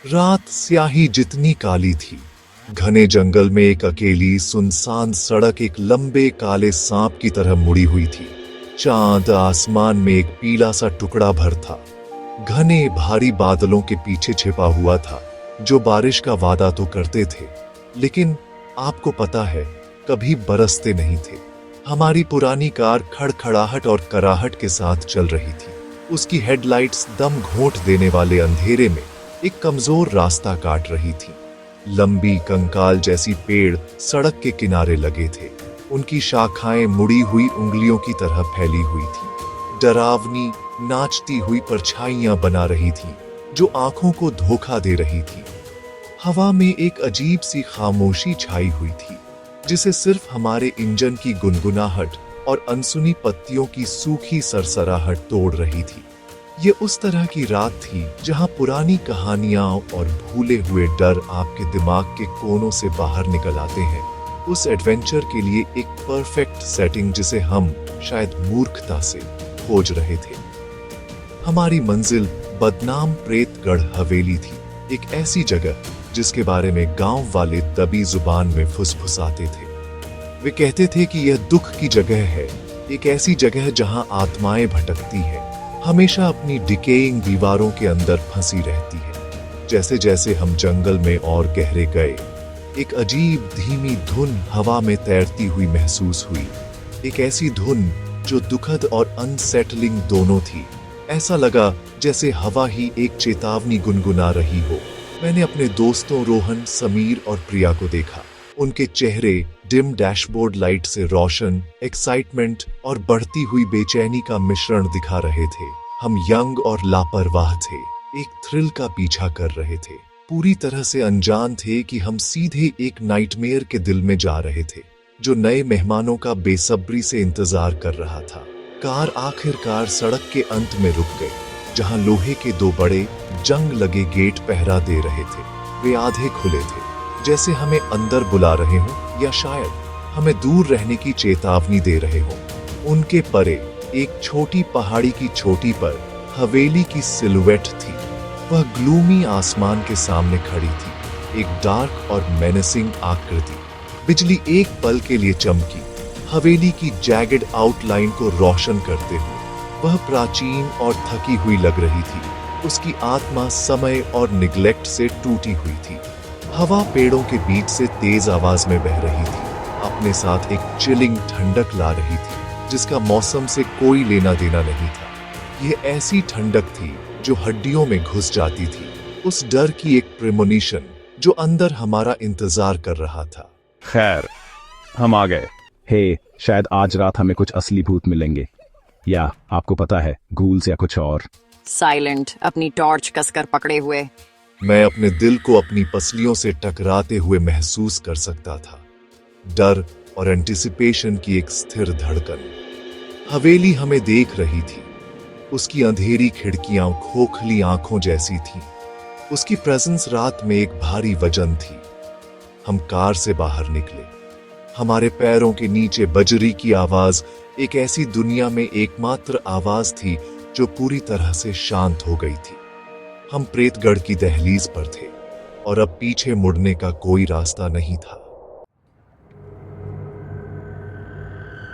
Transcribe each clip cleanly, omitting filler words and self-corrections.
रात स्याही जितनी काली थी। घने जंगल में एक अकेली सुनसान सड़क एक लंबे काले सांप की तरह मुड़ी हुई थी। चांद आसमान में एक पीला सा टुकड़ा भर था। घने भारी बादलों के पीछे छिपा हुआ था, जो बारिश का वादा तो करते थे, लेकिन आपको पता है, कभी बरसते नहीं थे। हमारी पुरानी कार खड़खड़ाहट और कराहट के साथ चल रही थी। उसकी हेडलाइट्स दम घोंट देने वाले अंधेरे में एक कमजोर रास्ता काट रही थी। लंबी कंकाल जैसी पेड़ सड़क के किनारे लगे थे। उनकी शाखाएं मुड़ी हुई उंगलियों की तरह फैली हुई थी। डरावनी नाचती हुई परछाइयां बना रही थी, जो आंखों को धोखा दे रही थी। हवा में एक अजीब सी खामोशी छाई हुई थी, जिसे सिर्फ हमारे इंजन की गुनगुनाहट और अनसुनी पत्तियों की सूखी सरसराहट तोड़ रही थी। ये उस तरह की रात थी जहां पुरानी कहानियां और भूले हुए डर आपके दिमाग के कोनों से बाहर निकल आते हैं। उस एडवेंचर के लिए एक परफेक्ट सेटिंग जिसे हम शायद मूर्खता से खोज रहे थे। हमारी मंजिल बदनाम प्रेतगढ़ हवेली थी, एक ऐसी जगह जिसके बारे में गांव वाले दबी जुबान में फुसफुसाते थे। वे कहते थे कि यह दुख की जगह है, एक ऐसी जगह जहां आत्माएं भटकती है, हमेशा अपनी डिकेइंग दीवारों के अंदर फंसी रहती है। जैसे जैसे हम जंगल में और गहरे गए, एक अजीब धीमी धुन हवा में तैरती हुई महसूस हुई। एक ऐसी धुन जो दुखद और अनसेटलिंग दोनों थी। ऐसा लगा जैसे हवा ही एक चेतावनी गुनगुना रही हो। मैंने अपने दोस्तों रोहन, समीर और प्रिया को देखा। उनके चेहरे डिम डैशबोर्ड लाइट से रोशन, एक्साइटमेंट और बढ़ती हुई बेचैनी का मिश्रण दिखा रहे थे। हम यंग और लापरवाह थे, एक थ्रिल का पीछा कर रहे थे। पूरी तरह से अनजान थे कि हम सीधे एक नाइटमेयर के दिल में जा रहे थे, जो नए मेहमानों का बेसब्री से इंतजार कर रहा था। कार आखिरकार सड़क के अंत में रुक गई, जहां लोहे के दो बड़े जंग लगे गेट पहरा दे रहे थे। वे आधे खुले थे, जैसे हमें अंदर बुला रहे हों या शायद हमें दूर रहने की चेतावनी दे रहे हों। उनके परे एक छोटी पहाड़ी की चोटी पर हवेली की सिलुएट थी। वह ग्लूमी आसमान के सामने खड़ी थी, एक डार्क और मेनेसिंग आकृति। बिजली एक पल के लिए चमकी, हवेली की जैगेड आउटलाइन को रोशन करते हुए। वह प्राचीन और थकी हुई लग रही थी। उसकी आत्मा समय और निग्लेक्ट से टूटी हुई थी। हवा पेड़ों के बीच से तेज आवाज में बह रही थी, अपने साथ एक चिलिंग ठंडक ला रही थी, जिसका मौसम से कोई लेना देना नहीं था। यह ऐसी ठंडक थी जो हड्डियों में घुस जाती थी, उस डर की एक प्रेमोनिशन जो अंदर हमारा इंतजार कर रहा था। खैर, हम आ गए। हे, शायद आज रात हमें कुछ असली भूत मिलेंगे, या आपको पता है, गूल्स या कुछ और। साइलेंट अपनी टॉर्च कसकर पकड़े हुए। मैं अपने दिल को अपनी पसलियों से टकराते हुए महसूस कर सकता था। डर और एंटिसिपेशन की एक स्थिर धड़कन। हवेली हमें देख रही थी। उसकी अंधेरी खिड़कियां खोखली आंखों जैसी थीं। उसकी प्रेजेंस रात में एक भारी वजन थी। हम कार से बाहर निकले। हमारे पैरों के नीचे बजरी की आवाज एक ऐसी दुनिया में एकमात्र आवाज थी जो पूरी तरह से शांत हो गई थी। हम प्रेतगढ़ की दहलीज पर थे और अब पीछे मुड़ने का कोई रास्ता नहीं था।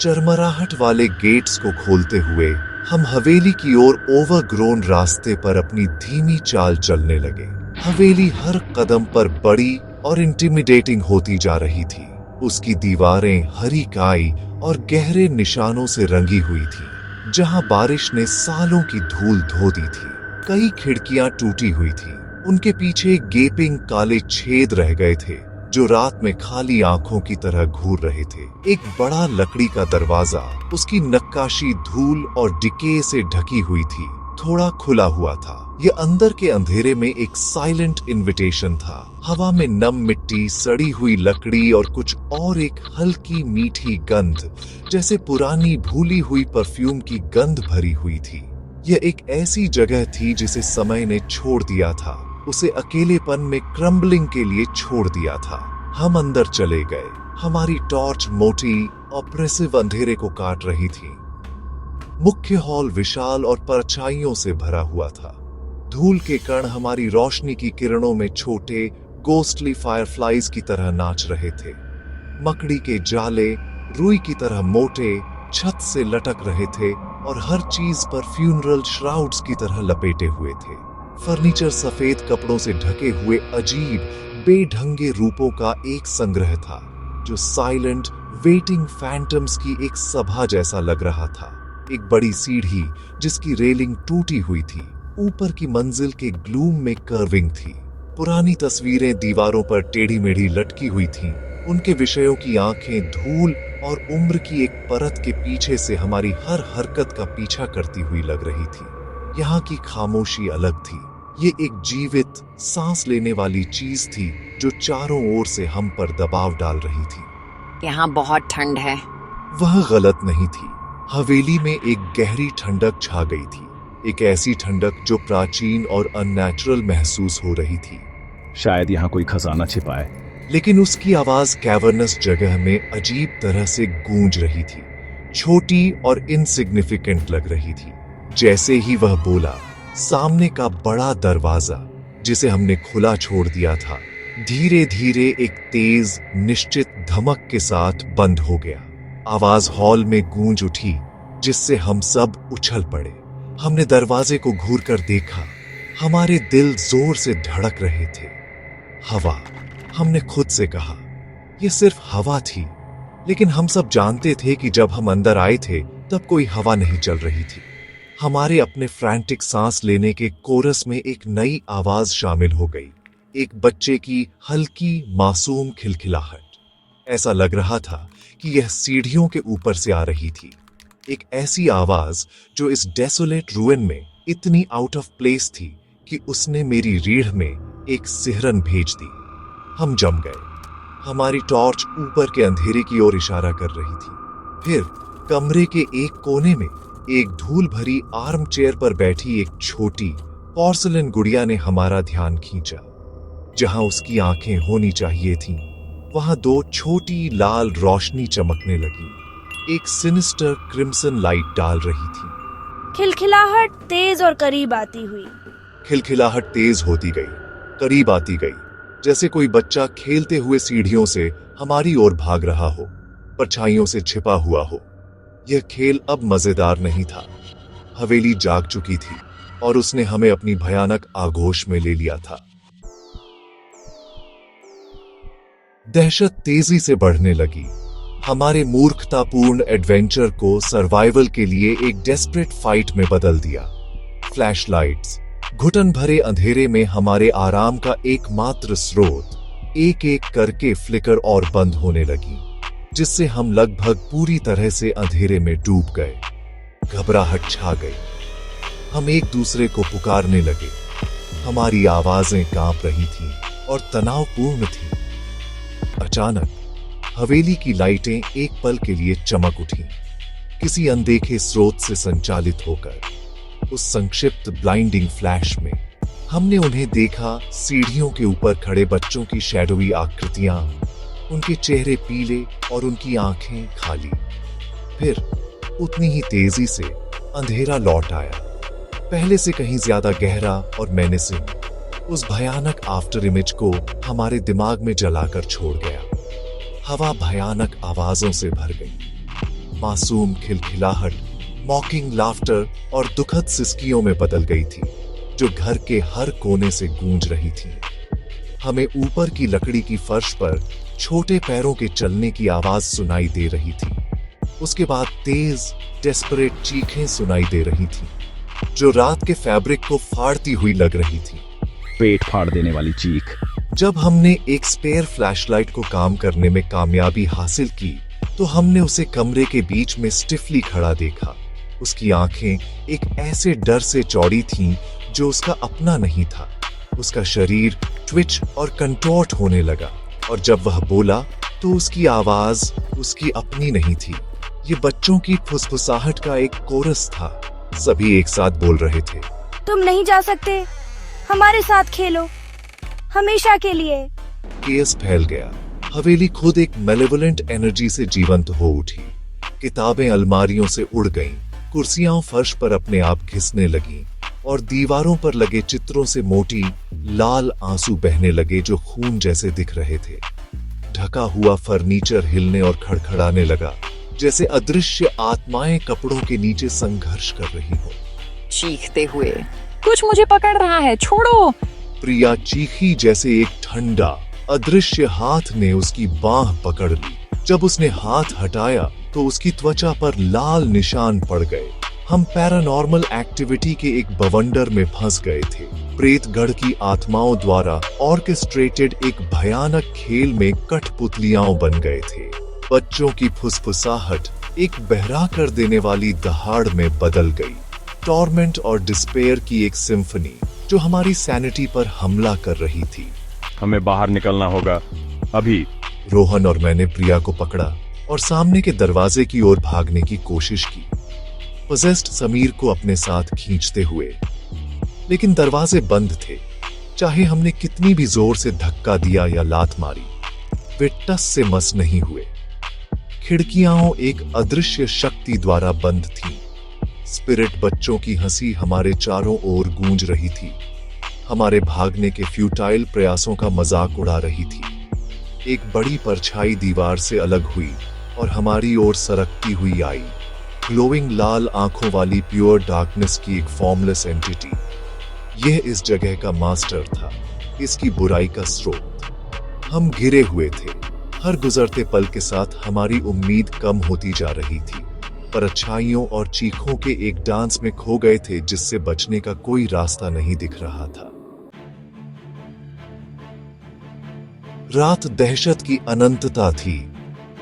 चरमराहट वाले गेट्स को खोलते हुए हम हवेली की ओर ओवरग्रोन रास्ते पर अपनी धीमी चाल चलने लगे। हवेली हर कदम पर बड़ी और इंटिमिडेटिंग होती जा रही थी। उसकी दीवारें हरी काई और गहरे निशानों से रंगी हुई थी, जहां बारिश ने सालों की धूल धो दी थी। कई खिड़कियां टूटी हुई थी, उनके पीछे गेपिंग काले छेद रह गए थे, जो रात में खाली आंखों की तरह घूर रहे थे। एक बड़ा लकड़ी का दरवाजा, उसकी नक्काशी धूल और डिके से ढकी हुई थी, थोड़ा खुला हुआ था। यह अंदर के अंधेरे में एक साइलेंट इनविटेशन था। हवा में नम मिट्टी, सड़ी हुई लकड़ी और कुछ और एक हल्की मीठी गंध, जैसे पुरानी भूली हुई परफ्यूम की गंध भरी हुई थी। यह एक ऐसी जगह थी जिसे समय ने छोड़ दिया था, उसे अकेलेपन में क्रम्बलिंग के लिए छोड़ दिया था। हम अंदर चले गए। हमारी टॉर्च मोटी ऑप्रेसिव अंधेरे को काट रही थी। मुख्य हॉल विशाल और परछाइयों से भरा हुआ था। धूल के कण हमारी रोशनी की किरणों में छोटे गोस्टली फायरफ्लाइज की तरह नाच रहे थे। मकड़ी के जाले रुई की तरह मोटे छत से लटक रहे थे और हर चीज पर फ्यूनरल श्राउड्स की तरह लपेटे हुए थे। फर्नीचर सफेद कपड़ों से ढके हुए अजीब बेढंगे रूपों का एक संग्रह था, जो साइलेंट वेटिंग फैंटम्स की एक सभा जैसा लग रहा था। एक बड़ी सीढ़ी जिसकी रेलिंग टूटी हुई थी, ऊपर की मंजिल के ग्लूम में कर्विंग थी। पुरानी तस्वीरें दीवारों पर टेढ़ी मेढ़ी लटकी हुई थीं। उनके विषयों की आंखें धूल और उम्र की एक परत के पीछे से हमारी हर हरकत का पीछा करती हुई लग रही थी। यहाँ की खामोशी अलग थी। ये एक जीवित सांस लेने वाली चीज थी जो चारों ओर से हम पर दबाव डाल रही थी। यहाँ बहुत ठंड है। वह गलत नहीं थी। हवेली में एक गहरी ठंडक छा गई थी, एक ऐसी ठंडक जो प्राचीन और अननेचुरल महसूस हो रही थी। शायद यहाँ कोई खजाना छिपा है। लेकिन उसकी आवाज कैवर्नस जगह में अजीब तरह से गूंज रही थी, छोटी और इनसिग्निफिकेंट लग रही थी। जैसे ही वह बोला, सामने का बड़ा दरवाजा जिसे हमने खुला छोड़ दिया था, धीरे धीरे एक तेज निश्चित धमक के साथ बंद हो गया। आवाज हॉल में गूंज उठी, जिससे हम सब उछल पड़े। हमने दरवाजे को घूरकर देखा। हमारे दिल जोर से धड़क रहे थे। हवा, हमने खुद से कहा। यह सिर्फ हवा थी, लेकिन हम सब जानते थे कि जब हम अंदर आए थे तब कोई हवा नहीं चल रही थी। हमारे अपने फ्रैंटिक सांस लेने के कोरस में एक नई आवाज शामिल हो गई, एक बच्चे की हल्की मासूम खिलखिलाहट। ऐसा लग रहा था कि यह सीढ़ियों के ऊपर से आ रही थी, एक ऐसी आवाज जो इस डेसोलेट रूइन में इतनी आउट ऑफ प्लेस थी कि उसने मेरी रीढ़ में एक सिहरन भेज दी। हम जम गए। हमारी टॉर्च ऊपर के अंधेरे की ओर इशारा कर रही थी। फिर कमरे के एक कोने में एक धूल भरी आर्म चेयर पर बैठी एक छोटी पोर्सिलेन गुड़िया ने हमारा ध्यान खींचा। जहां उसकी आंखें होनी चाहिए थीं, वहां दो छोटी लाल रोशनी चमकने लगी, एक सिनिस्टर क्रिम्सन लाइट डाल रही थी। खिलखिलाहट तेज और करीब आती हुई। खिलखिलाहट तेज होती गई, करीब आती गई, जैसे कोई बच्चा खेलते हुए सीढ़ियों से हमारी ओर भाग रहा हो, परछाइयों से छिपा हुआ हो। यह खेल अब मजेदार नहीं था। हवेली जाग चुकी थी और उसने हमें अपनी भयानक आगोश में ले लिया था। दहशत तेजी से बढ़ने लगी। हमारे मूर्खतापूर्ण एडवेंचर को सर्वाइवल के लिए एक डेस्परेट फाइट में बदल दिया। फ्लैशलाइट्स, घुटन भरे अंधेरे में हमारे आराम का एकमात्र स्रोत, एक एक करके फ्लिकर और बंद होने लगी, जिससे हम लगभग पूरी तरह से अंधेरे में डूब गए। घबराहट छा गई। हम एक दूसरे को पुकारने लगे। हमारी आवाजें कांप रही थीं और तनावपूर्ण थीं। अचानक हवेली की लाइटें एक पल के लिए चमक उठीं, किसी अनदेखे स्रोत से संचालित होकर। उस संक्षिप्त ब्लाइंडिंग फ्लैश में हमने उन्हें देखा, सीढ़ियों के ऊपर खड़े बच्चों की शैडोवी आकृतियां, उनके चेहरे पीले और उनकी आंखें खाली। फिर उतनी ही तेजी से अंधेरा लौट आया, पहले से कहीं ज्यादा गहरा और मेनेसिंग। उस भयानक आफ्टर इमेज को हमारे दिमाग में जलाकर छोड़ गया। हवा भयानक आवाजों से भर गई। मासूम खिलखिलाहट, मॉकिंग लाफ्टर और दुखद सिसकियों में बदल गई थी, जो घर के हर कोने से गूंज रही थी। हमें ऊपर की लकड़ी की फर्श पर छोटे पैरों के चलने की आवाज सुनाई दे रही थी। उसके बाद तेज डेस्परेट चीखें सुनाई दे रही थी, जो रात के फैब्रिक को फाड़ती हुई लग रही थी। पेट फाड़ देने वाली चीख। जब हमने एक स्पेयर फ्लैशलाइट को काम करने में कामयाबी हासिल की, तो हमने उसे कमरे के बीच में स्टिफली खड़ा देखा। उसकी आंखें एक ऐसे डर से चौड़ी थीं जो उसका अपना नहीं था। उसका शरीर ट्विच और कंटोर्ट होने लगा, और जब वह बोला तो उसकी आवाज उसकी अपनी नहीं थी। ये बच्चों की फुसफुसाहट का एक कोरस था। सभी एक साथ बोल रहे थे, तुम नहीं जा सकते, हमारे साथ खेलो, हमेशा के लिए। केस फैल गया। हवेली खुद एक मेलेवोलेंट एनर्जी से जीवंत हो उठी। किताबें अलमारियों से उड़ गईं, कुर्सियां फर्श पर अपने आप घिसने लगीं, और दीवारों पर लगे चित्रों से मोटी लाल आंसू बहने लगे जो खून जैसे दिख रहे थे। ढका हुआ फर्नीचर हिलने और खड़खड़ाने लगा, जैसे अदृश्य आत्माएं कपड़ों के नीचे संघर्ष कर रही हो। चीखते हुए, कुछ मुझे पकड़ रहा है, छोड़ो। प्रिया चीखी जैसे एक ठंडा अदृश्य हाथ ने उसकी बांह पकड़ ली। जब उसने हाथ हटाया तो उसकी त्वचा पर लाल निशान पड़ गए। हम पैरानॉर्मल एक्टिविटी के एक बवंडर में फंस गए थे। प्रेतगढ़ की आत्माओं द्वारा ऑर्केस्ट्रेटेड एक भयानक खेल में कठपुतलियां बन गए थे। बच्चों की फुसफुसाहट एक बहरा कर देने वाली दहाड़ में बदल गई। टॉर्मेंट और डिस्पेयर की एक सिम्फनी जो हमारी सैनिटी पर हमला कर रही थी। हमें बाहर निकलना होगा अभी। रोहन और मैंने प्रिया को पकड़ा और सामने के दरवाजे की ओर भागने की कोशिश की, पोजेस्ड समीर को अपने साथ खींचते हुए। लेकिन दरवाजे बंद थे। चाहे हमने कितनी भी जोर से धक्का दिया या लात मारी, वे टस से मस नहीं हुए। खिड़कियां एक अदृश्य शक्ति द्वारा बंद थीं। स्पिरिट बच्चों की हंसी हमारे चारों ओर गूंज रही थी, हमारे भागने के फ्यूटाइल प्रयासों का मजाक उड़ा रही थी। एक बड़ी परछाई दीवार से अलग हुई और हमारी ओर सरकती हुई आई, ग्लोइंग लाल आंखों वाली प्योर डार्कनेस की एक फॉर्मलेस एंटिटी। यह इस जगह का मास्टर था, इसकी बुराई का स्रोत। हम घिरे हुए थे। हर गुजरते पल के साथ हमारी उम्मीद कम होती जा रही थी। परछाइयों और चीखों के एक डांस में खो गए थे जिससे बचने का कोई रास्ता नहीं दिख रहा था। रात दहशत की अनंतता थी।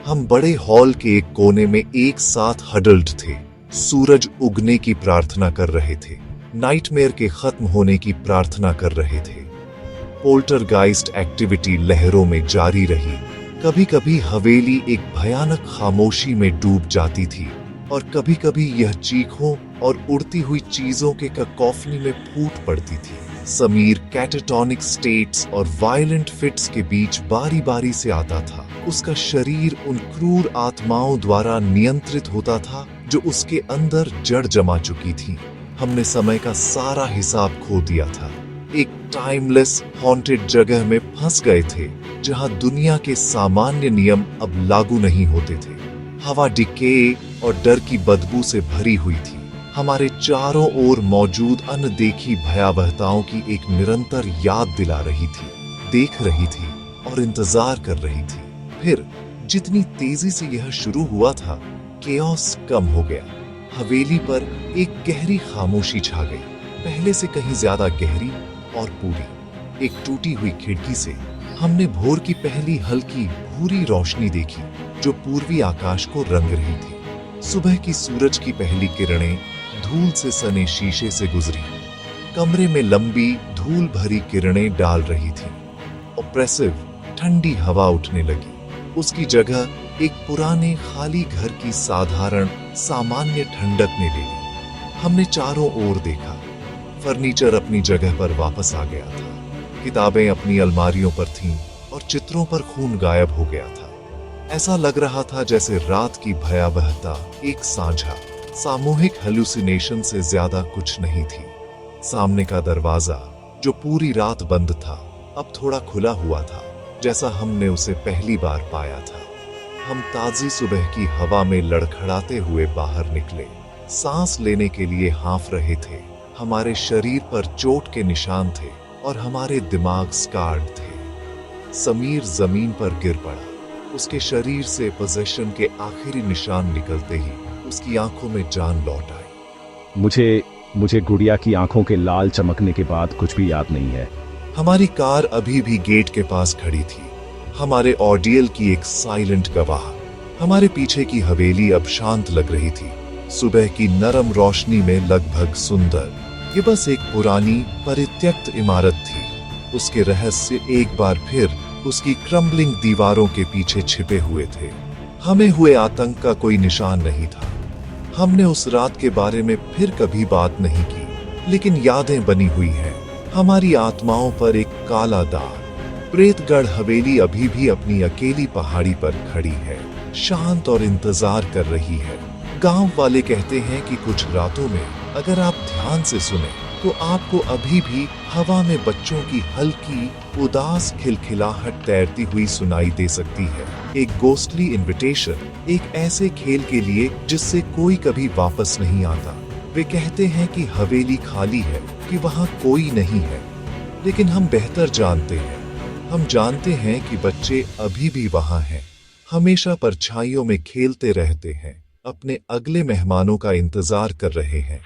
हम बड़े हॉल के एक कोने में एक साथ हडल्ड थे, सूरज उगने की प्रार्थना कर रहे थे, नाइटमेयर के खत्म होने की प्रार्थना कर रहे थे। पोल्टरगाइस्ट एक्टिविटी लहरों में जारी रही। कभी कभी हवेली एक भयानक खामोशी में डूब जाती थी और कभी कभी यह चीखों और उड़ती हुई चीजों के कैकोफनी में फूट पड़ती थी। समीर कैटाटोनिक स्टेट्स और वायलेंट फिट्स के बीच बारी बारी से आता था। उसका शरीर उन क्रूर आत्माओं द्वारा नियंत्रित होता था जो उसके अंदर जड़ जमा चुकी थी। हमने समय का सारा हिसाब खो दिया था। एक टाइमलेस हॉन्टेड जगह में फंस गए थे जहां दुनिया के सामान्य नियम अब लागू नहीं होते थे। हवा डिके और डर की बदबू से भरी हुई थी। हमारे चारों ओर मौजूद अनदेखी भयावहताओं की एक निरंतर याद दिला रही थी, देख रही थी और इंतजार कर रही थी। फिर जितनी तेजी से यह शुरू हुआ था, केओस कम हो गया। हवेली पर एक गहरी खामोशी छा गई, पहले से कहीं ज्यादा गहरी और पूरी। एक टूटी हुई खिड़की से हमने भोर की पहली हल्की भूरी रोशनी देखी जो पूर्वी आकाश को रंग रही थी। सुबह की सूरज की पहली किरणें धूल से सने शीशे से गुजरी। कमरे में लंबी धूल भरी किरणें डाल रही थी। ऑप्रेसिव ठंडी हवा उठने लगी। उसकी जगह एक पुराने खाली घर की साधारण सामान्य ठंडक ने ले ली। हमने चारों ओर देखा। फर्नीचर अपनी जगह पर वापस आ गया था। किताबें अपनी अलमारियों पर थीं और चित्रों पर खून गायब हो गया था। ऐसा लग रहा था जैसे रात की भयावहता एक साझा सामूहिक हेलुसिनेशन से ज्यादा कुछ नहीं थी। सामने का दरवाजा जो पूरी रात बंद था अब थोड़ा खुला हुआ था, जैसा हमने उसे पहली बार पाया था। हम ताजी सुबह की हवा में लड़खड़ाते हुए बाहर निकले। सांस लेने के लिए हाँफ रहे थे। हमारे शरीर पर चोट के निशान थे और हमारे दिमाग स्कार्ड थे। समीर जमीन पर गिर पड़ा। उसके शरीर से पोजेशन के आखिरी निशान निकलते ही उसकी आंखों में जान लौट आई। मुझे गुड़िया की आंखों के लाल चमकने के बाद कुछ भी याद नहीं है। हमारी कार अभी भी गेट के पास खड़ी थी, हमारे ऑर्डियल की एक साइलेंट गवाह। हमारे पीछे की हवेली अब शांत लग रही थी, सुबह की नरम रोशनी में लगभग सुंदर। ये बस एक पुरानी परित्यक्त इमारत थी। उसके रहस्य एक बार फिर उसकी क्रम्बलिंग दीवारों के पीछे छिपे हुए थे। हमें हुए आतंक का कोई निशान नहीं था। हमने उस रात के बारे में फिर कभी बात नहीं की, लेकिन यादें बनी हुई हैं। हमारी आत्माओं पर एक काला दाग। प्रेतगढ़ हवेली अभी भी अपनी अकेली पहाड़ी पर खड़ी है, शांत और इंतजार कर रही है। गांव वाले कहते हैं कि कुछ रातों में अगर आप ध्यान से सुने तो आपको अभी भी हवा में बच्चों की हल्की उदास खिलखिलाहट तैरती हुई सुनाई दे सकती है। एक गोस्टली इनविटेशन, एक ऐसे खेल के लिए जिससे कोई कभी वापस नहीं आता। वे कहते हैं कि हवेली खाली है, कि वहां कोई नहीं है, लेकिन हम बेहतर जानते हैं। हम जानते हैं कि बच्चे अभी भी वहां हैं, हमेशा परछाइयों में खेलते रहते हैं, अपने अगले मेहमानों का इंतजार कर रहे हैं।